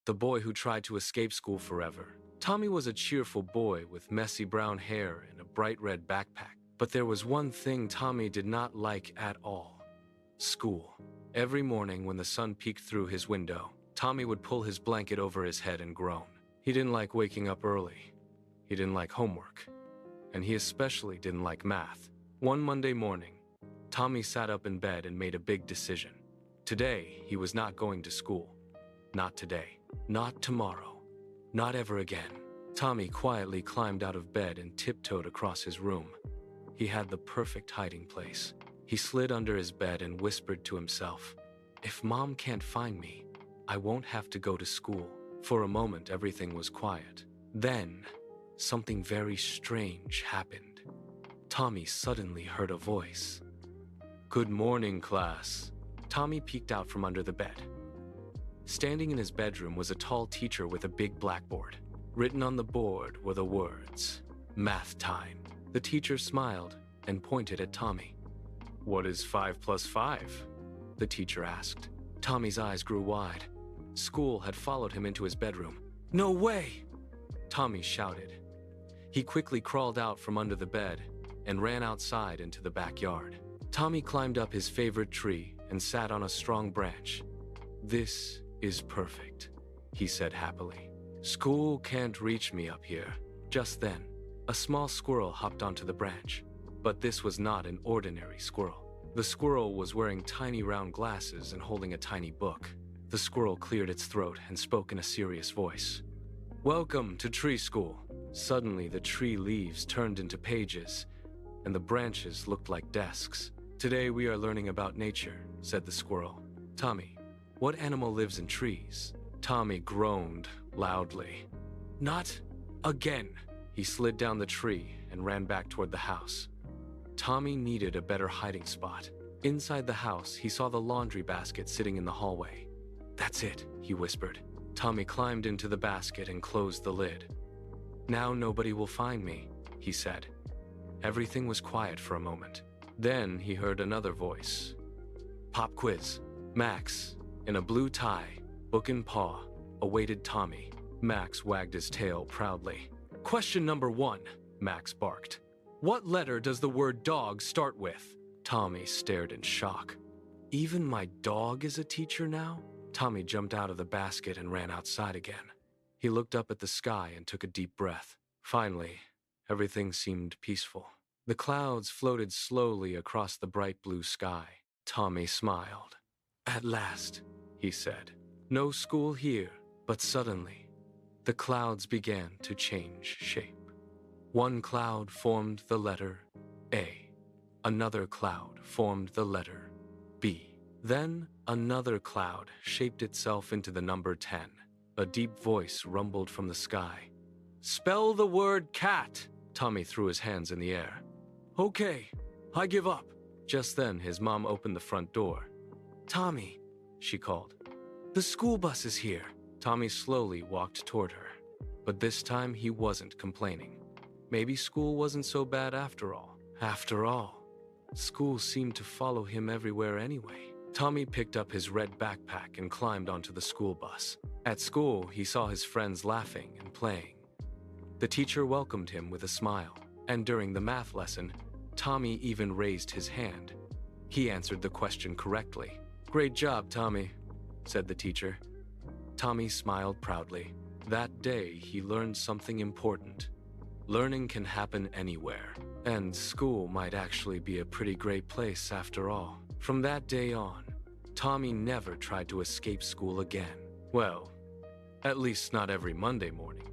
the boy who tried to escape school forever. Tommy was a cheerful boy with messy brown hair and a bright red backpack. But there was one thing Tommy did not like at all: school. Every morning when the sun peeked through his window, Tommy would pull his blanket over his head and groan. He didn't like waking up early. He didn't like homework. And he especially didn't like math. One Monday morning, Tommy sat up in bed and made a big decision. Today, he was not going to school. Not today. Not tomorrow. Not ever again. Tommy quietly climbed out of bed and tiptoed across his room. He had the perfect hiding place. He slid under his bed and whispered to himself, "If Mom can't find me, I won't have to go to school." For a moment, everything was quiet. Then, something very strange happened. Tommy suddenly heard a voice. "Good morning, class." Tommy peeked out from under the bed. Standing in his bedroom was a tall teacher with a big blackboard. Written on the board were the words, "Math time." The teacher smiled and pointed at Tommy. "What is 5 plus 5? The teacher asked. Tommy's eyes grew wide. School had followed him into his bedroom. "No way!" Tommy shouted. He quickly crawled out from under the bed and ran outside into the backyard. Tommy climbed up his favorite tree and sat on a strong branch. "This is perfect," he said happily. "School can't reach me up here." Just then, a small squirrel hopped onto the branch. But this was not an ordinary squirrel. The squirrel was wearing tiny round glasses and holding a tiny book. The squirrel cleared its throat and spoke in a serious voice. "Welcome to tree school." Suddenly, the tree leaves turned into pages, and the branches looked like desks. "Today we are learning about nature," said the squirrel. "Tommy, what animal lives in trees?" Tommy groaned loudly. "Not again!" He slid down the tree and ran back toward the house. Tommy needed a better hiding spot. Inside the house, he saw the laundry basket sitting in the hallway. "That's it," he whispered. Tommy climbed into the basket and closed the lid. "Now nobody will find me," he said. Everything was quiet for a moment. Then he heard another voice. "Pop quiz." Max, in a blue tie, book in paw, awaited Tommy. Max wagged his tail proudly. "Question number 1, Max barked. "What letter does the word dog start with?" Tommy stared in shock. "Even my dog is a teacher now?" Tommy jumped out of the basket and ran outside again. He looked up at the sky and took a deep breath. Finally, everything seemed peaceful. The clouds floated slowly across the bright blue sky. Tommy smiled. "At last," he said. "No school here." But suddenly, the clouds began to change shape. One cloud formed the letter A. Another cloud formed the letter B. Then another cloud shaped itself into the number 10. A deep voice rumbled from the sky. "Spell the word cat!" Tommy threw his hands in the air. "Okay, I give up." Just then, his mom opened the front door. "Tommy," she called. "The school bus is here." Tommy slowly walked toward her. But this time, he wasn't complaining. Maybe school wasn't so bad after all. After all, school seemed to follow him everywhere anyway. Tommy picked up his red backpack and climbed onto the school bus. At school, he saw his friends laughing and playing. The teacher welcomed him with a smile, and during the math lesson, Tommy even raised his hand. He answered the question correctly. "Great job, Tommy," said the teacher. Tommy smiled proudly. That day, he learned something important. Learning can happen anywhere, and school might actually be a pretty great place after all. From that day on, Tommy never tried to escape school again. Well, at least not every Monday morning.